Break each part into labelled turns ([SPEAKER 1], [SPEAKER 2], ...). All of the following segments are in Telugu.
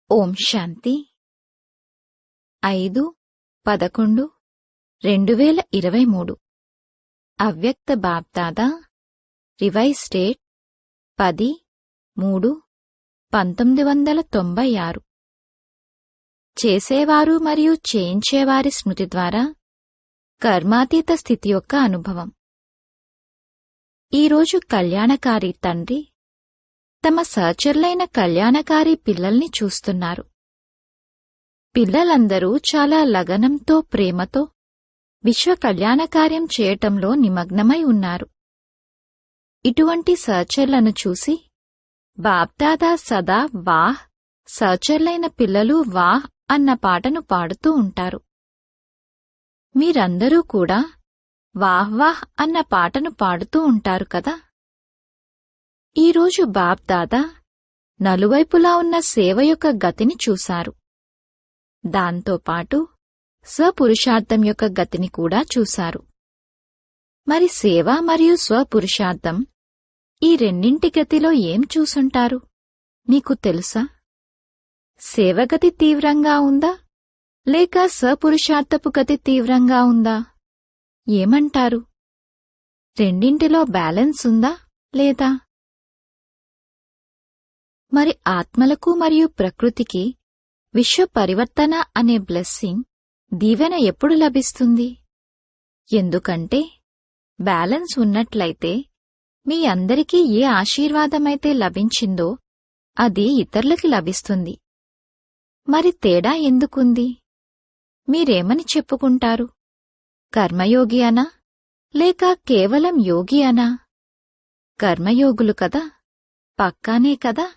[SPEAKER 1] ఓం శాంతి 5/11/2023 అవ్యక్త బాప్దాదా రివైజ్ డేట్ 10/3/1996 చేసేవారు మరియు చేయించేవారి స్మృతి ద్వారా కర్మాతీత స్థితి యొక్క అనుభవం. ఈరోజు కళ్యాణకారి తండ్రి తమ సహచరులైన కళ్యాణకారి పిల్లల్ని చూస్తున్నారు. పిల్లలందరూ చాలా లగనంతో ప్రేమతో విశ్వ కళ్యాణకార్యం చేయటంలో నిమగ్నమై ఉన్నారు. ఇటువంటి సహచరులను చూసి బాప్దాదా సదా వాహ్, సహచరులైన పిల్లలు వాహ్ అన్న పాటను పాడుతూ ఉంటారు. మీరందరూ కూడా వాహ్ వాహ్ అన్న పాటను పాడుతూ ఉంటారు కదా. ఈరోజు బాప్దాదా నలువైపులా ఉన్న సేవ యొక్క గతిని చూశారు. దాంతోపాటు స్వపురుషార్థం యొక్క గతిని కూడా చూశారు. మరి సేవ మరియు స్వపురుషార్థం ఈ రెండింటి గతిలో ఏం చూసుంటారు మీకు తెలుసా? సేవగతి తీవ్రంగా ఉందా లేక స్వపురుషార్థపు గతి తీవ్రంగా ఉందా? ఏమంటారు? రెండింటిలో బ్యాలెన్స్ ఉందా లేదా? మరి ఆత్మలకు మరియు ప్రకృతికి విశ్వ పరివర్తన అనే బ్లెస్సింగ్, దీవెన ఎప్పుడు లభిస్తుంది? ఎందుకంటే బ్యాలెన్స్ ఉన్నట్లయితే మీ అందరికీ ఏ ఆశీర్వాదమైతే లభించిందో అది ఇతరులకి లభిస్తుంది. మరి తేడా ఎందుకుంది? మీరేమని చెప్పుకుంటారు? కర్మయోగి అనా లేక కేవలం యోగి అనా? కర్మయోగులు కదా, పక్కానే కదా.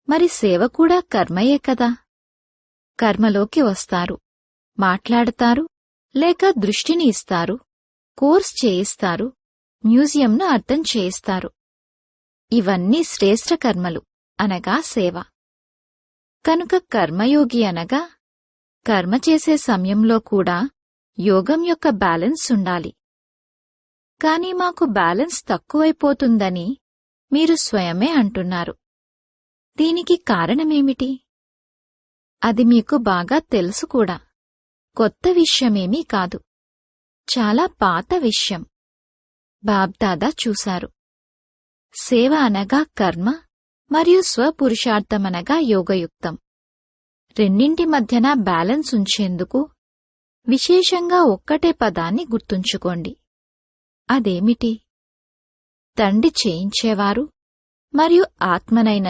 [SPEAKER 1] మరి సేవ కూడా కర్మయే కదా. కర్మలోకి వస్తారు, మాట్లాడతారు, లేక దృష్టిని ఇస్తారు, కోర్స్ చేయిస్తారు, మ్యూజియంను అర్థం చేయిస్తారు. ఇవన్నీ శ్రేష్ఠ కర్మలు అనగా సేవ. కనుక కర్మయోగి అనగా కర్మ చేసే సమయంలో కూడా యోగం యొక్క బ్యాలెన్స్ ఉండాలి. కాని మాకు బ్యాలెన్స్ తక్కువైపోతుందని మీరు స్వయమే అంటున్నారు. దీనికి కారణమేమిటి? అది మీకు బాగా తెలుసు కూడా. కొత్త విషయమేమీ కాదు, చాలా పాత విషయం. బాబ్దాదా చూశారు. సేవ అనగా కర్మ మరియు స్వపురుషార్థమనగా యోగయుక్తం. రెండింటి మధ్యన బ్యాలెన్స్ ఉంచేందుకు విశేషంగా ఒక్కటే పదాన్ని గుర్తుంచుకోండి. అదేమిటి? తండ్రి చేయించేవారు మరియు ఆత్మనైన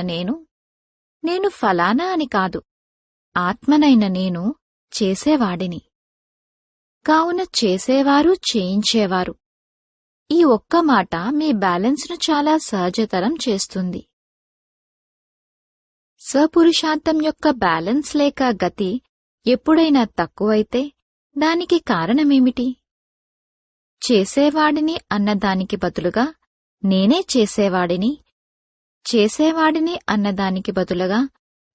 [SPEAKER 1] నేను ఫలానా అని కాదు, ఆత్మనైన నేను చేసేవాడిని. కావున చేసేవారు చేయించేవారు ఈ ఒక్క మాట మీ బ్యాలెన్స్ను చాలా సహజతరం చేస్తుంది. స్వపురుషార్థం యొక్క బ్యాలెన్స్ లేక గతి ఎప్పుడైనా తక్కువైతే దానికి కారణమేమిటి? చేసేవాడిని అన్నదానికి బదులుగా నేనే చేసేవాడిని, చేసేవాడిని అన్నదానికి బదులుగా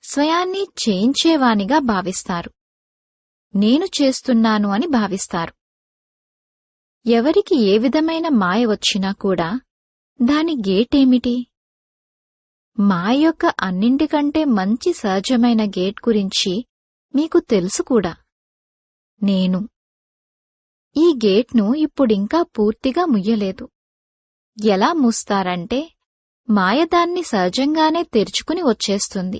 [SPEAKER 1] స్వయాన్ని చేయించేవానిగా భావిస్తారు. నేను చేస్తున్నాను అని భావిస్తారు. ఎవరికి ఏ విధమైన మాయ వచ్చినా కూడా దాని గేటేమిటి? మాయ యొక్క అన్నింటికంటే మంచి సహజమైన గేట్ గురించి మీకు తెలుసు కూడా. నేను. ఈ గేట్ను ఇప్పుడింకా పూర్తిగా ముయ్యలేదు. ఎలా మూస్తారంటే మాయ దాన్ని సహజంగానే తెరుచుకుని వచ్చేస్తుంది.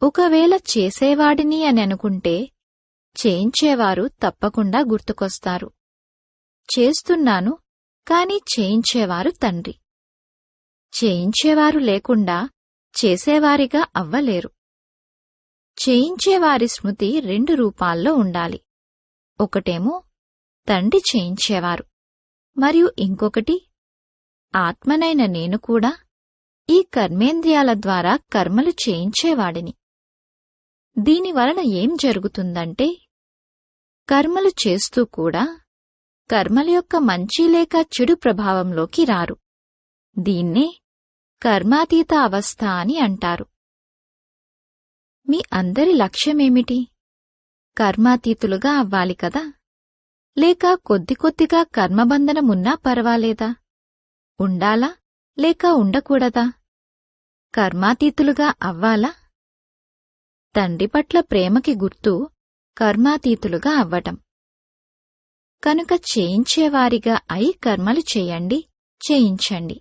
[SPEAKER 1] ఒకవేళ చేసేవాడిని అని అనుకుంటే చేయించేవారు తప్పకుండా గుర్తుకొస్తారు. చేస్తున్నాను, కాని చేయించేవారు తండ్రి. చేయించేవారు లేకుండా చేసేవారిగా అవ్వలేరు. చేయించేవారి స్మృతి రెండు రూపాల్లో ఉండాలి. ఒకటేమో తండ్రి చేయించేవారు, మరియు ఇంకొకటి ఆత్మనైన నేను కూడా ఈ కర్మేంద్రియాల ద్వారా కర్మలు చేయించేవాడిని. దీనివలన ఏం జరుగుతుందంటే కర్మలు చేస్తూ కూడా కర్మల యొక్క మంచి లేక చెడు ప్రభావంలోకి రారు. దీన్నే కర్మాతీత అవస్థ అని అంటారు. మీ అందరి లక్ష్యమేమిటి? కర్మాతీతులుగా అవ్వాలి కదా, లేక కొద్ది కొద్దిగా కర్మబంధనమున్నా పర్వాలేదా? ఉండాలా లేక ఉండకూడదా? కర్మాతీతులుగా అవ్వాలా? తండ్రి పట్ల ప్రేమకి గుర్తు కర్మాతీతులుగా అవ్వటం. కనుక చేయించేవారిగా అయి కర్మలు చేయండి, చేయించండి.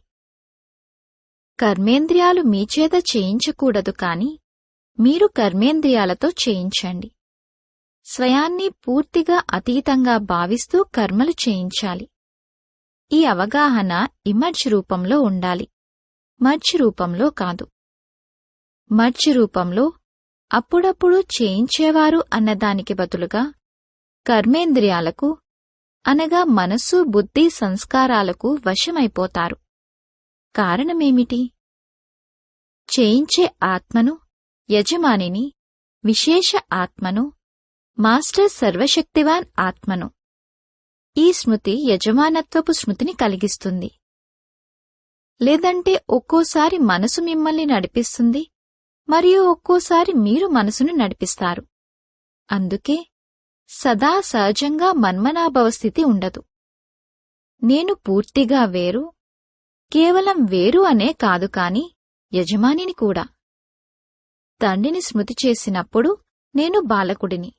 [SPEAKER 1] కర్మేంద్రియాలు మీచేత చేయించకూడదు కాని మీరు కర్మేంద్రియాలతో చేయించండి. స్వయాన్ని పూర్తిగా అతీతంగా భావిస్తూ కర్మలు చేయించాలి. ఈ అవగాహన ఇమర్జ్ రూపంలో ఉండాలి, మర్జ్ రూపంలో కాదు. మర్జ్ రూపంలో అప్పుడప్పుడు చేయించేవారు అన్నదానికి బదులుగా కర్మేంద్రియాలకు అనగా మనస్సు, బుద్ధి, సంస్కారాలకు వశమైపోతారు. కారణమేమిటి? చేయించే ఆత్మను, యజమానిని, విశేష ఆత్మను, మాస్టర్ సర్వశక్తివాన్ ఆత్మను. ఈ స్మృతి యజమానత్వపు స్మృతిని కలిగిస్తుంది. లేదంటే ఒక్కోసారి మనసు మిమ్మల్ని నడిపిస్తుంది మరియు ఒక్కోసారి మీరు మనసును నడిపిస్తారు. అందుకే సదా సహజంగా మన్మనాభవ స్థితి ఉండదు. నేను పూర్తిగా వేరు, కేవలం వేరు అనే కాదు కాని యజమానిని కూడా. తండ్రిని స్మృతి చేసినప్పుడు నేను బాలకుడిని,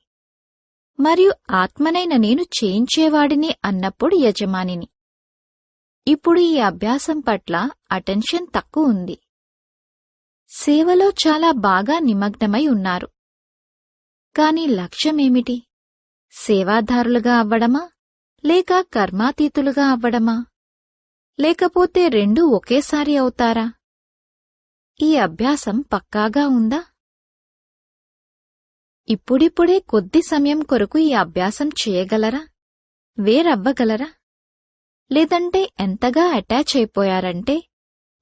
[SPEAKER 1] మరియు ఆత్మనైన నేను చేయించేవాడిని అన్నప్పుడు యజమానిని. ఇప్పుడు ఈ అభ్యాసం పట్ల అటెన్షన్ తక్కువ ఉంది. సేవలో చాలా బాగా నిమగ్నమై ఉన్నారు. కాని లక్ష్యమేమిటి? సేవాదారులుగా అవ్వడమా లేక కర్మాతీతులుగా అవ్వడమా? లేకపోతే రెండూ ఒకేసారి అవుతారా? ఈ అభ్యాసం పక్కాగా ఉందా? ఇప్పుడిప్పుడే కొద్ది సమయం కొరకు ఈ అభ్యాసం చేయగలరా? వేరవ్వగలరా? లేదంటే ఎంతగా అటాచ్ అయిపోయారంటే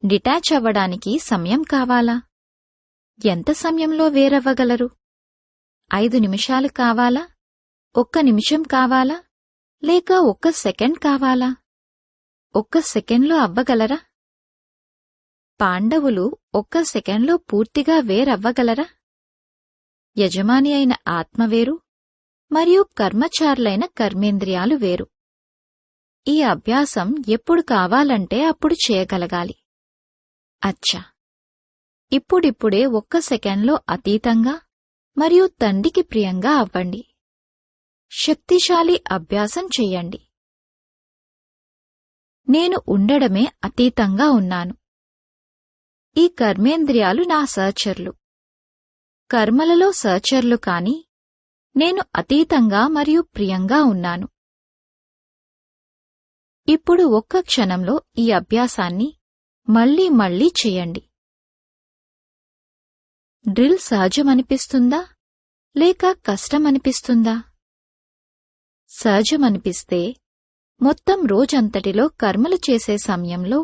[SPEAKER 1] డిటాచ్ అవ్వడానికి సమయం కావాలా? ఎంత సమయంలో వేరవ్వగలరు? 5 నిమిషాలు కావాలా? 1 నిమిషం కావాలా? లేక 1 సెకండ్ కావాలా? 1 సెకండ్లో అవ్వగలరా? పాండవులు 1 సెకండ్లో పూర్తిగా వేరవ్వగలరా? యజమాని అయిన ఆత్మ వేరు మరియు కర్మచారులైన కర్మేంద్రియాలు వేరు. ఈ అభ్యాసం ఎప్పుడు కావాలంటే అప్పుడు చేయగలగాలి. అచ్చా, ఇప్పుడిప్పుడే 1 సెకండ్లో అతీతంగా మరియు తండ్రికి ప్రియంగా అవ్వండి. శక్తిశాలి అభ్యాసం చెయ్యండి. నేను ఉండడమే అతీతంగా ఉన్నాను. ఈ కర్మేంద్రియాలు నా సహచరులు, కర్మలలో సహచరులు కాని నేను అతీతంగా మరియు ప్రియంగా ఉన్నాను. ఇప్పుడు 1 క్షణంలో ఈ అభ్యాసాన్ని మళ్లీ మళ్లీ చెయ్యండి. డ్రిల్ సహజమనిపిస్తుందా లేక కష్టమనిపిస్తుందా? సహజమనిపిస్తే మొత్తం రోజంతటిలో కర్మలు చేసే సమయంలో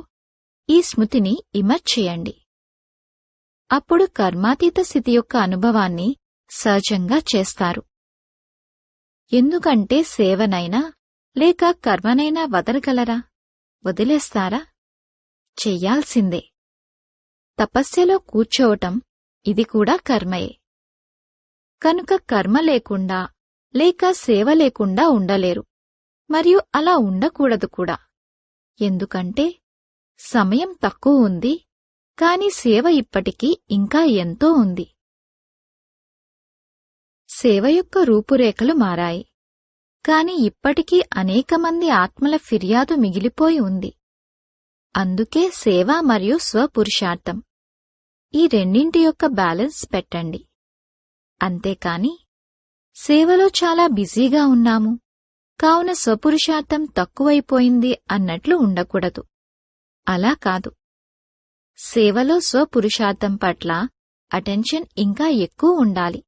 [SPEAKER 1] ఈ స్మృతిని ఇమర్జ్ చేయండి. అప్పుడు కర్మాతీత స్థితి యొక్క అనుభవాన్ని సహజంగా చేస్తారు. ఎందుకంటే సేవనైనా లేక కర్మనైనా వదలగలరా? వదిలేస్తారా? చెయ్యాల్సిందే. తపస్యలో కూర్చోవటం ఇది కూడా కర్మయే. కనుక కర్మ లేకుండా లేక సేవ లేకుండా ఉండలేరు మరియు అలా ఉండకూడదు కూడా. ఎందుకంటే సమయం తక్కువ ఉంది కాని సేవ ఇప్పటికీ ఇంకా ఎంతో ఉంది. సేవ యొక్క రూపురేఖలు మారాయి, కాని ఇప్పటికీ అనేకమంది ఆత్మల ఫిర్యాదు మిగిలిపోయి ఉంది. అందుకే సేవ మరియు స్వపురుషార్థం ఈ రెండింటి యొక్క బ్యాలెన్స్ పెట్టండి. అంతేకాని సేవలో చాలా బిజీగా ఉన్నాము కావున స్వపురుషార్థం తక్కువైపోయింది అన్నట్లు ఉండకూడదు. అలా కాదు. సేవలో స్వపురుషార్థం పట్ల అటెన్షన్ ఇంకా ఎక్కువ ఉండాలి.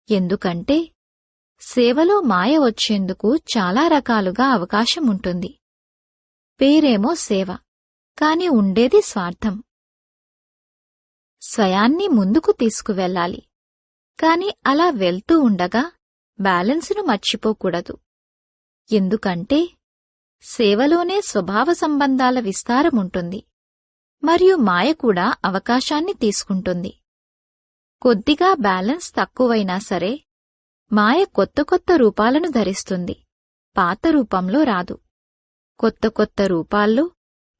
[SPEAKER 1] ఎందుకంటే సేవలో మాయ వచ్చేందుకు చాలా రకాలుగా అవకాశం ఉంటుంది. పేరేమో సేవ, కాని ఉండేది స్వార్థం. స్వయాన్ని ముందుకు తీసుకువెళ్ళాలి, కాని అలా వెళ్తూ ఉండగా బ్యాలెన్సును మర్చిపోకూడదు. ఎందుకంటే సేవలోనే స్వభావ సంబంధాల విస్తారముంటుంది మరియు మాయ కూడా అవకాశాన్ని తీసుకుంటుంది. కొద్దిగా బ్యాలెన్స్ తక్కువైనా సరే మాయ కొత్త కొత్త రూపాలను ధరిస్తుంది, పాత రూపంలో రాదు. కొత్త కొత్త రూపాల్లో,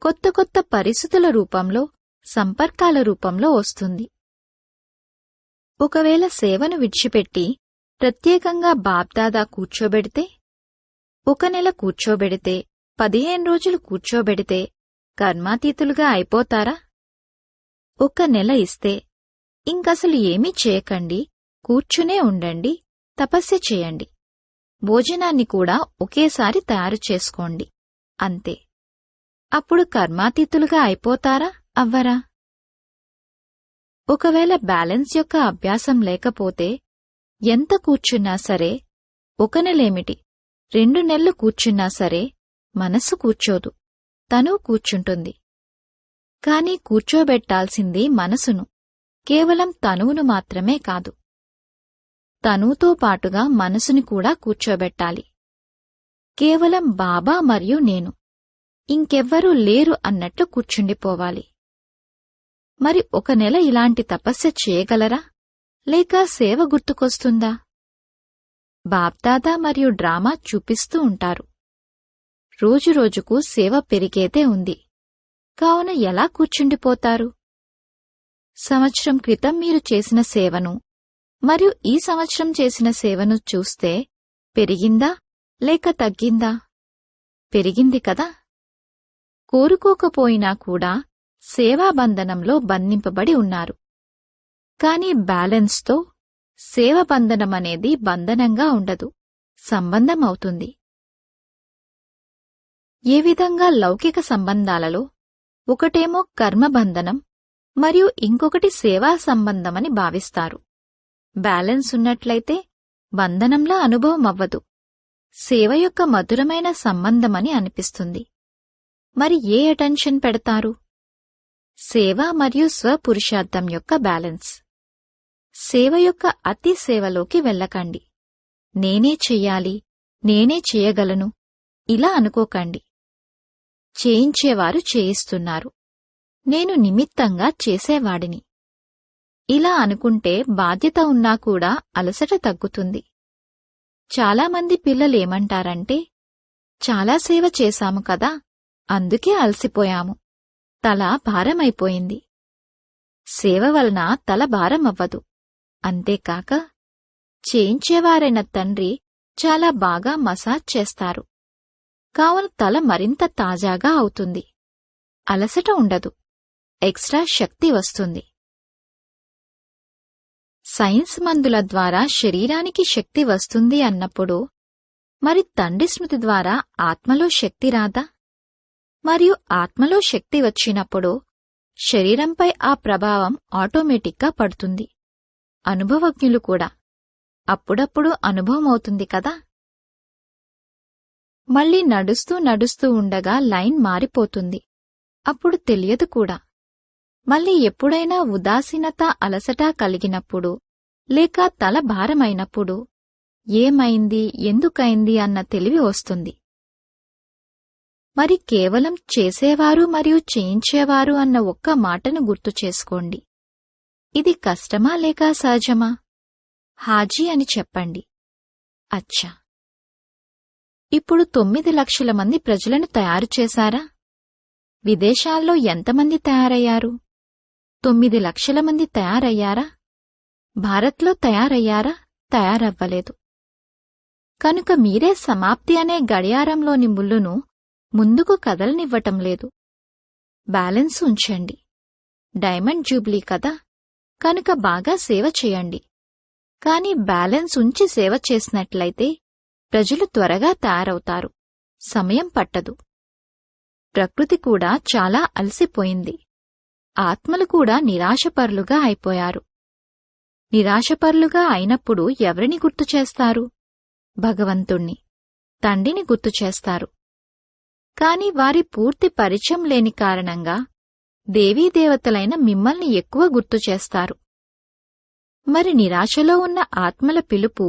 [SPEAKER 1] కొత్త కొత్త పరిస్థితుల రూపంలో, సంపర్కాల రూపంలో వస్తుంది. ఒకవేళ సేవను విడిచిపెట్టి ప్రత్యేకంగా బాప్దాదా కూర్చోబెడితే, 1 నెల కూర్చోబెడితే, 15 రోజులు కూర్చోబెడితే కర్మాతీతులుగా అయిపోతారా? 1 నెల ఇస్తే ఇంకసలు ఏమీ చేయకండి, కూర్చునే ఉండండి, తపస్య చేయండి, భోజనాన్ని కూడా ఒకేసారి తయారు చేసుకోండి, అంతే. అప్పుడు కర్మాతీతులుగా అయిపోతారా, అవ్వరా? ఒకవేళ బ్యాలెన్స్ యొక్క అభ్యాసం లేకపోతే ఎంత కూర్చున్నా సరే, 1 నెలేమిటి 2 నెలలు కూర్చున్నా సరే మనస్సు కూర్చోదు, తను కూర్చుంటుంది. కాని కూర్చోబెట్టాల్సింది మనసును, కేవలం తనువును మాత్రమే కాదు. తనువుతో పాటుగా మనసుని కూడా కూర్చోబెట్టాలి. కేవలం బాబా మరియు నేను, ఇంకెవ్వరూ లేరు అన్నట్లు కూర్చుండిపోవాలి. మరి 1 నెల ఇలాంటి తపస్య చేయగలరా, లేక సేవ గుర్తుకొస్తుందా? బాప్దాదా మరియు డ్రామా చూపిస్తూ ఉంటారు. రోజురోజుకు సేవ పెరిగేదే ఉంది, కావున ఎలా కూర్చుండిపోతారు? సంవత్సరం క్రితం మీరు చేసిన సేవను మరియు ఈ సంవత్సరం చేసిన సేవను చూస్తే పెరిగిందా లేక తగ్గిందా? పెరిగింది కదా. కోరుకోకపోయినా కూడా సేవాబంధనంలో బంధింపబడి ఉన్నారు. కాని బ్యాలెన్స్తో సేవబంధనమనేది బంధనంగా ఉండదు, సంబంధం అవుతుంది. ఏ విధంగా లౌకిక సంబంధాలలో ఒకటేమో కర్మబంధనం మరియు ఇంకొకటి సేవా సంబంధమని భావిస్తారు. బ్యాలెన్స్ ఉన్నట్లయితే బంధనంలా అనుభవం అవ్వదు, సేవ యొక్క మధురమైన సంబంధమని అనిపిస్తుంది. మరి ఏ అటెన్షన్ పెడతారు? సేవ మరియు స్వపురుషార్థం యొక్క బ్యాలెన్స్. సేవ యొక్క అతి సేవలోకి వెళ్ళకండి. నేనే చెయ్యాలి, నేనే చేయగలను ఇలా అనుకోకండి. చేయించేవారు చేయిస్తున్నారు, నేను నిమిత్తంగా చేసేవాడిని. ఇలా అనుకుంటే బాధ్యత ఉన్నా కూడా అలసట తగ్గుతుంది. చాలామంది పిల్లలేమంటారంటే, చాలా సేవ చేశాము కదా, అందుకే అలసిపోయాము, తల భారమైపోయింది. సేవ వలన తల భారమవ్వదు. అంతేకాక చేయించేవారైన తండ్రి చాలా బాగా మసాజ్ చేస్తారు, కావున తల మరింత తాజాగా అవుతుంది, అలసట ఉండదు, ఎక్స్ట్రా శక్తి వస్తుంది. సైన్స్ మందుల ద్వారా శరీరానికి శక్తి వస్తుంది అన్నప్పుడు మరి తండ్రి స్మృతి ద్వారా ఆత్మలో శక్తి రాదా? మరియు ఆత్మలో శక్తి వచ్చినప్పుడు శరీరంపై ఆ ప్రభావం ఆటోమేటిక్గా పడుతుంది. అనుభవజ్ఞులు కూడా అప్పుడప్పుడు అనుభవమవుతుంది కదా. మళ్ళీ నడుస్తూ నడుస్తూ ఉండగా లైన్ మారిపోతుంది, అప్పుడు తెలియదు కూడా. మళ్ళీ ఎప్పుడైనా ఉదాసీనత అలసట కలిగినప్పుడు లేక తల భారమైనప్పుడు ఏమైంది ఎందుకైంది అన్న తెలివి వస్తుంది. మరి కేవలం చేసేవారు మరియు చేయించేవారు అన్న ఒక్క మాటను గుర్తు చేసుకోండి. ఇది కష్టమా లేక సహజమా? హాజీ అని చెప్పండి. అచ్చా, ఇప్పుడు 9 లక్షల మంది ప్రజలను తయారు చేశారా? విదేశాల్లో ఎంతమంది తయారయ్యారు? 9 లక్షల మంది తయారయ్యారా? భారత్లో తయారయ్యారా? తయారవ్వలేదు. కనుక మీరే సమాప్తి అనే గడియారంలోని ముల్లును ముందుకు కదలనివ్వటం లేదు. బ్యాలెన్స్ ఉంచండి. డైమండ్ జూబ్లీ కదా, కనుక బాగా సేవ చేయండి. కాని బ్యాలెన్స్ ఉంచి సేవ చేసినట్లయితే ప్రజలు త్వరగా తయారవుతారు, సమయం పట్టదు. ప్రకృతి కూడా చాలా అలసిపోయింది. ఆత్మలు కూడా నిరాశపరులుగా అయిపోయారు. నిరాశపరులుగా అయినప్పుడు ఎవరిని గుర్తు చేస్తారు? భగవంతుణ్ణి, తండ్రిని గుర్తు చేస్తారు. కాని వారి పూర్తి పరిచయం లేని కారణంగా దేవీదేవతలైన మిమ్మల్ని ఎక్కువ గుర్తు చేస్తారు. మరి నిరాశలో ఉన్న ఆత్మల పిలుపు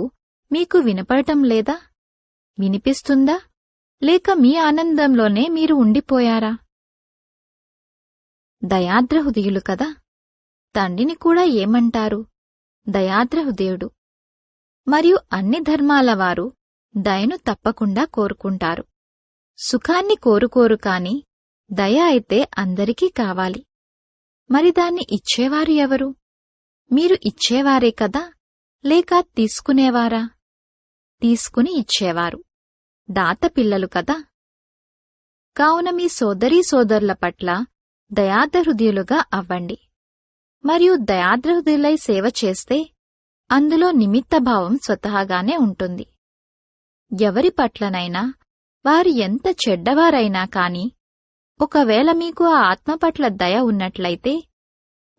[SPEAKER 1] మీకు వినపడటం లేదా? వినిపిస్తుందా? లేక మీ ఆనందంలోనే మీరు ఉండిపోయారా? దయాద్రహృదయులు కదా, తండ్రిని కూడా ఏమంటారు? దయాద్రహృదయుడు. మరియు అన్ని ధర్మాల వారు దయను తప్పకుండా కోరుకుంటారు. సుఖాన్ని కోరుకోరు కాని దయ అయితే అందరికీ కావాలి. మరి దాన్ని ఇచ్చేవారు ఎవరు? మీరు ఇచ్చేవారే కదా, లేక తీసుకునేవారా? తీసుకుని ఇచ్చేవారు. దాత పిల్లలు కదా. కావున మీ సోదరీ సోదరుల పట్ల దయార్ద్రహృదయులుగా అవ్వండి. మరియు దయార్ద్రహృదయులై సేవ చేస్తే అందులో నిమిత్తభావం స్వతహాగానే ఉంటుంది. ఎవరి పట్లనైనా వారు ఎంత చెడ్డవారైనా కాని ఒకవేళ మీకు ఆ ఆత్మ పట్ల దయ ఉన్నట్లయితే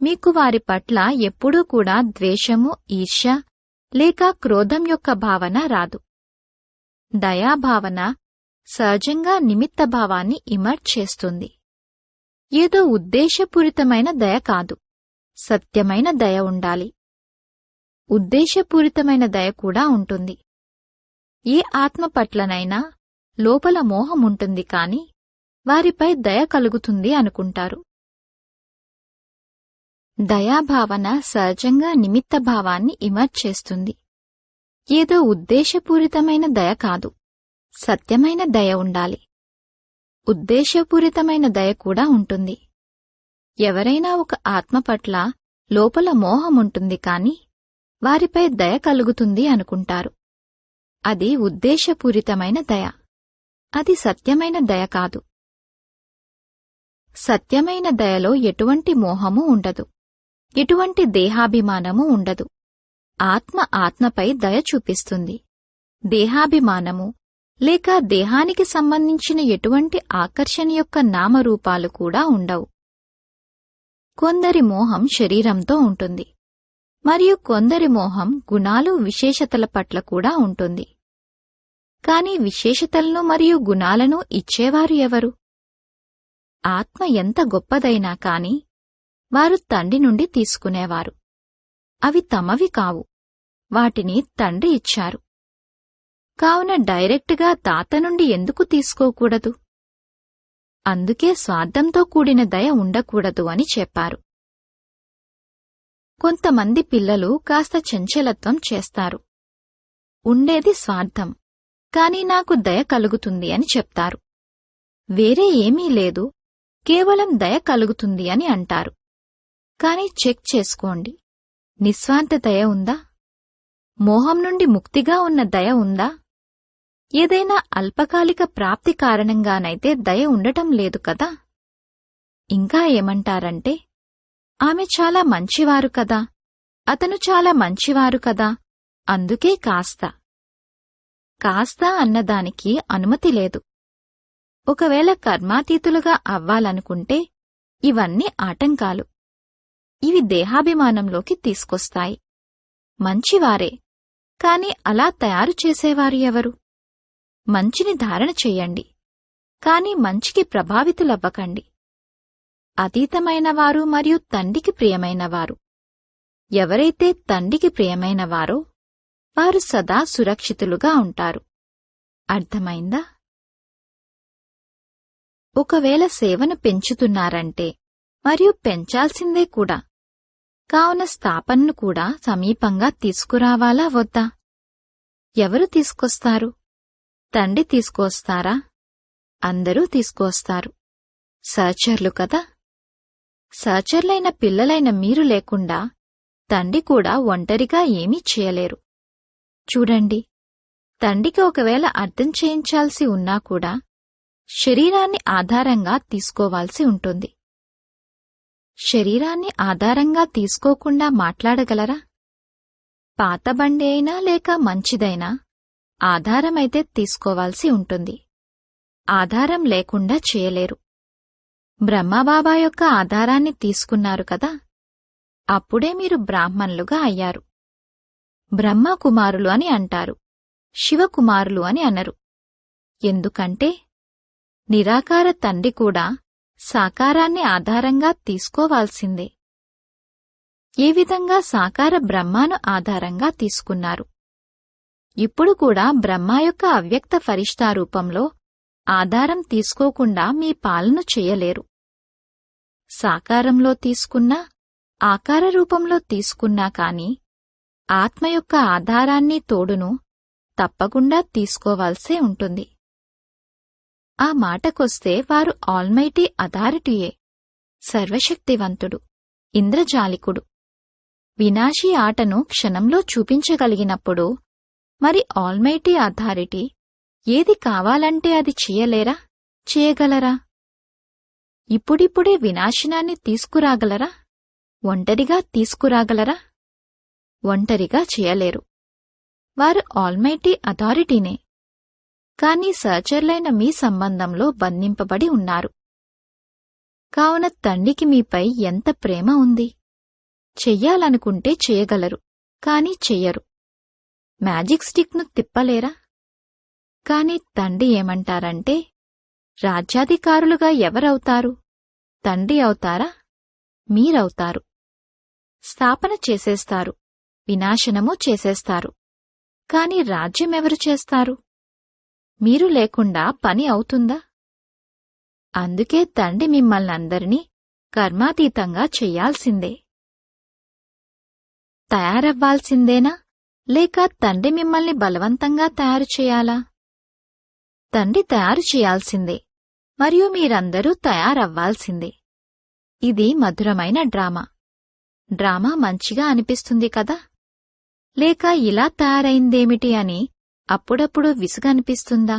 [SPEAKER 1] మీకు వారి పట్ల ఎప్పుడూ కూడా ద్వేషము, ఈర్ష్య లేక క్రోధం యొక్క భావన రాదు. దయాభావన సహజంగా నిమిత్తభావాన్ని ఇమర్జ్ చేస్తుంది. ఏదో ఉద్దేశపూరితమైన దయ కాదు, సత్యమైన దయ ఉండాలి. ఉద్దేశపూరితమైన దయ కూడా ఉంటుంది. ఏ ఆత్మ పట్లనైనా లోపల మోహముంటుంది కాని వారిపై దయ కలుగుతుంది అనుకుంటారు. దయాభావన సహజంగా నిమిత్తభావాన్ని ఇమర్జ్ చేస్తుంది. ఏదో ఉద్దేశపూరితమైన దయ కాదు, సత్యమైన దయ ఉండాలి. ఉద్దేశపూరితమైన దయ కూడా ఉంటుంది. ఎవరైనా ఒక ఆత్మ పట్ల లోపల మోహముంటుంది కాని వారిపై దయ కలుగుతుంది అనుకుంటారు. అది ఉద్దేశపూరితమైన దయ, అది సత్యమైన దయ కాదు. సత్యమైన దయలో ఎటువంటి మోహము ఉండదు, ఎటువంటి దేహాభిమానము ఉండదు. ఆత్మ ఆత్మపై దయ చూపిస్తుంది. దేహాభిమానము లేక దేహానికి సంబంధించిన ఎటువంటి ఆకర్షణ యొక్క నామరూపాలు కూడా ఉండవు. కొందరి మోహం శరీరంతో ఉంటుంది, మరియు కొందరి మోహం గుణాలు, విశేషతల పట్ల కూడా ఉంటుంది. కాని విశేషతలను మరియు గుణాలను ఇచ్చేవారు ఎవరు? ఆత్మ ఎంత గొప్పదైనా కాని వారు తండ్రి నుండి తీసుకునేవారు. అవి తమవి కావు, వాటిని తండ్రి ఇచ్చారు. కావున డైరెక్టుగా దాత నుండి ఎందుకు తీసుకోకూడదు? అందుకే స్వార్థంతో కూడిన దయ ఉండకూడదు అని చెప్పారు. కొంతమంది పిల్లలు కాస్త చంచలత్వం చేస్తారు. ఉండేది స్వార్థం, కాని నాకు దయ కలుగుతుంది అని చెప్తారు. వేరే ఏమీ లేదు, కేవలం దయ కలుగుతుంది అని అంటారు. కాని చెక్ చేసుకోండి, నిస్వార్థ దయ ఉందా? మోహం నుండి ముక్తిగా ఉన్న దయ ఉందా? ఏదైనా అల్పకాలిక ప్రాప్తి కారణంగానైతే దయ ఉండటం లేదు కదా. ఇంకా ఏమంటారంటే, ఆమె చాలా మంచివారు కదా, అతను చాలా మంచివారు కదా, అందుకే కాస్త అన్నదానికి అనుమతి లేదు. ఒకవేళ కర్మాతీతులుగా అవ్వాలనుకుంటే ఇవన్నీ ఆటంకాలు. ఇవి దేహాభిమానంలోకి తీసుకొస్తాయి. మంచివారే, కాని అలా తయారు చేసేవారు ఎవరు? మంచిని ధారణ చెయ్యండి, కాని మంచికి ప్రభావితులవ్వకండి. అతీతమైనవారు మరియు తండ్రికి ప్రియమైనవారు. ఎవరైతే తండ్రికి ప్రియమైనవారో వారు సదా సురక్షితులుగా ఉంటారు. అర్థమైందా? ఒకవేళ సేవను పెంచుతున్నారంటే మరియు పెంచాల్సిందే కూడా, కావున స్థాపనను కూడా సమీపంగా తీసుకురావాలా వద్దా? ఎవరు తీసుకొస్తారు? తండ్రి తీసుకువస్తారా? అందరూ తీసుకువస్తారు. సహచరులు కదా. సహచరులైన పిల్లలైన మీరు లేకుండా తండ్రి కూడా ఒంటరిగా ఏమీ చేయలేరు. చూడండి, తండ్రికి ఒకవేళ అర్థం చేయించాల్సి ఉన్నా కూడా శరీరాన్ని ఆధారంగా తీసుకోవాల్సి ఉంటుంది. శరీరాన్ని ఆధారంగా తీసుకోకుండా మాట్లాడగలరా? పాత బండి అయినా లేక మంచిదైనా ఆధారమైతే తీసుకోవాల్సి ఉంటుంది. ఆధారం లేకుండా చేయలేరు. బ్రహ్మబాబా యొక్క ఆధారాన్ని తీసుకున్నారు కదా, అప్పుడే మీరు బ్రాహ్మణులుగా అయ్యారు. బ్రహ్మకుమారులు అని అంటారు, శివకుమారులు అని అనరు. ఎందుకంటే నిరాకార తండ్రి కూడా సాకారాన్ని ఆధారంగా తీసుకోవాల్సిందే. ఏ విధంగా సాకార బ్రహ్మాను ఆధారంగా తీసుకున్నారు, ఇప్పుడు కూడా బ్రహ్మ యొక్క అవ్యక్త ఫరిష్తా రూపంలో ఆధారం తీసుకోకుండా మీ పాలన చెయ్యలేరు. సాకారంలో తీసుకున్నా, ఆకార రూపంలో తీసుకున్నా కాని ఆత్మ యొక్క ఆధారాన్ని తోడును తప్పకుండా తీసుకోవాల్సే ఉంటుంది. ఆ మాటకొస్తే వారు ఆల్మైటీ అథారిటీయే, సర్వశక్తివంతుడు, ఇంద్రజాలికుడు. వినాశీ ఆటను క్షణంలో చూపించగలిగినప్పుడు మరి ఆల్మైటీ అథారిటీ ఏది కావాలంటే అది చేయలేరా, చేయగలరా? ఇప్పుడిప్పుడే వినాశనాన్ని తీసుకురాగలరా? ఒంటరిగా తీసుకురాగలరా? ఒంటరిగా చేయలేరు. వారు ఆల్మైటీ అథారిటీనే. కాని సహచరులైన మీ సంబంధంలో బంధింపబడి ఉన్నారు. కావున తండ్రికి మీపై ఎంత ప్రేమ ఉంది! చెయ్యాలనుకుంటే చేయగలరు, కాని చెయ్యరు. మ్యాజిక్ స్టిక్ను తిప్పలేరా? కాని తండ్రి ఏమంటారంటే, రాజ్యాధికారులుగా ఎవరవుతారు? తండ్రి అవుతారా? మీరవుతారు. స్థాపన చేసేస్తారు, వినాశనమూ చేసేస్తారు. కాని రాజ్యమెవరు చేస్తారు? మీరు లేకుండా పని అవుతుందా? అందుకే తండ్రి మిమ్మల్నందరినీ కర్మాతీతంగా చెయ్యాల్సిందే. తయారవ్వాల్సిందేనా, లేక తండ్రి మిమ్మల్ని బలవంతంగా తయారు చేయాలా? తండ్రి తయారు చేయాల్సిందే, మరియు మీరందరూ తయారవ్వాల్సిందే. ఇది మధురమైన డ్రామా. డ్రామా మంచిగా అనిపిస్తుంది కదా? లేక ఇలా తయారైందేమిటి అని అప్పుడప్పుడు విసుగనిపిస్తుందా?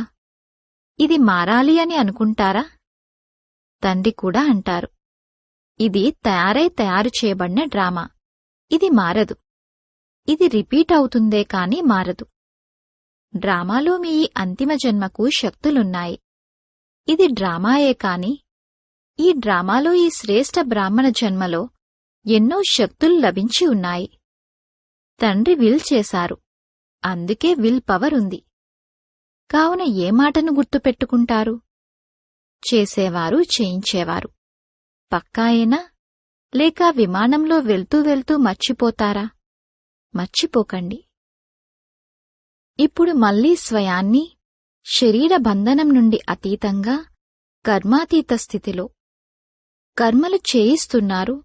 [SPEAKER 1] ఇది మారాలి అని అనుకుంటారా? తండ్రి కూడా అంటారు, ఇది తయారు చేయబడిన డ్రామా. ఇది మారదు. ఇది రిపీట్ అవుతుందే కాని మారదు. డ్రామాలో మీ ఈ అంతిమ జన్మకు శక్తులున్నాయి. ఇది డ్రామాయే కాని ఈ డ్రామాలో ఈ శ్రేష్ఠ బ్రాహ్మణ జన్మలో ఎన్నో శక్తులు లభించి ఉన్నాయి. తండ్రి విల్ చేశారు, అందుకే విల్ పవర్ ఉంది. కావున ఏ మాటను గుర్తుపెట్టుకుంటారు? చేసేవారు, చేయించేవారు. పక్కాయేనా, లేక విమానంలో వెళ్తూ వెళ్తూ మర్చిపోతారా? మర్చిపోకండి. ఇప్పుడు మళ్లీ స్వయాన్ని శరీర బంధనం నుండి అతీతంగా కర్మాతీత స్థితిలో కర్మలు చేయిస్తున్నారు,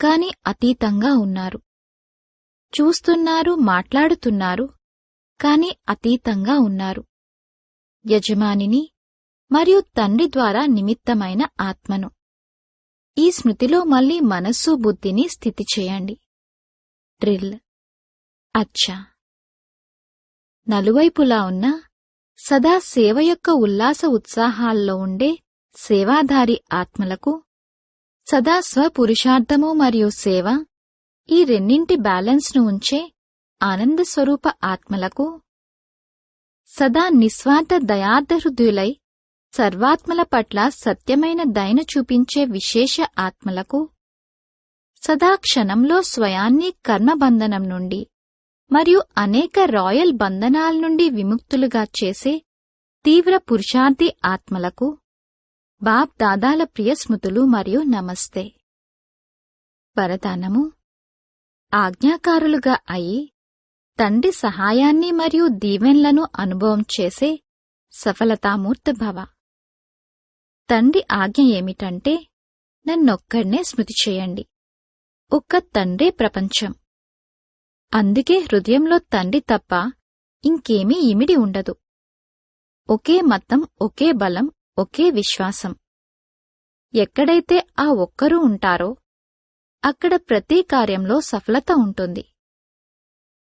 [SPEAKER 1] కాని అతీతంగా ఉన్నారు. చూస్తున్నారు, మాట్లాడుతున్నారు, కాని అతీతంగా ఉన్నారు. యజమానిని మరియు తండ్రి ద్వారా నిమిత్తమైన ఆత్మను. ఈ స్మృతిలో మళ్లీ మనస్సు, బుద్ధిని స్థితి చేయండి. డ్రిల్. అచ్చా. నలువైపులా ఉన్న సదా సేవ యొక్క ఉల్లాస ఉత్సాహాల్లో ఉండే సేవాధారి ఆత్మలకు, సదా స్వపురుషార్థము మరియు సేవ ఈ రెండింటి బ్యాలెన్స్ను ఉంచే ఆనందస్వరూప ఆత్మలకు, సదా నిస్వార్థ దయార్ధహృదయులై సర్వాత్మల పట్ల సత్యమైన దయను చూపించే విశేష ఆత్మలకు, సదా క్షణంలో స్వయాన్ని కర్మబంధనం నుండి మరియు అనేక రాయల్ బంధనాల నుండి విముక్తులుగా చేసే తీవ్ర పురుషార్థి ఆత్మలకు బాప్ దాదాల ప్రియ స్మృతులు మరియు నమస్తే. వరదానము: ఆజ్ఞాకారులుగా అయి తండ్రి సహాయాన్ని మరియు దీవెన్లను అనుభవం చేసే సఫలతామూర్తభవ. తండ్రి ఆజ్ఞ ఏమిటంటే, నన్నొక్కడ్నే స్మృతి చేయండి. ఒక్క తండ్రే ప్రపంచం. అందుకే హృదయంలో తండ్రి తప్ప ఇంకేమీ ఇమిడి ఉండదు. ఒకే మతం, ఒకే బలం, ఒకే విశ్వాసం. ఎక్కడైతే ఆ ఒక్కరూ ఉంటారో అక్కడ ప్రతి కార్యంలో సఫలత ఉంటుంది.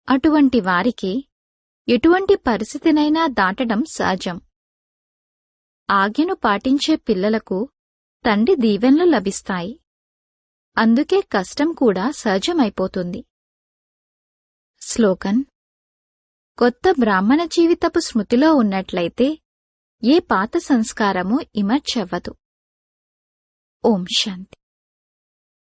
[SPEAKER 1] అటువంటి వారికి ఎటువంటి పరిస్థితినైనా దాటడం సహజం. ఆజ్ఞను పాటించే పిల్లలకు తండ్రి దీవెనలు లభిస్తాయి. అందుకే కష్టం కూడా సహజమైపోతుంది. స్లోగన్: కొత్త బ్రాహ్మణ జీవితపు స్మృతిలో ఉన్నట్లయితే ఏ పాత సంస్కారమూ ఇమర్చవ్వదు. ఓం శాంతి.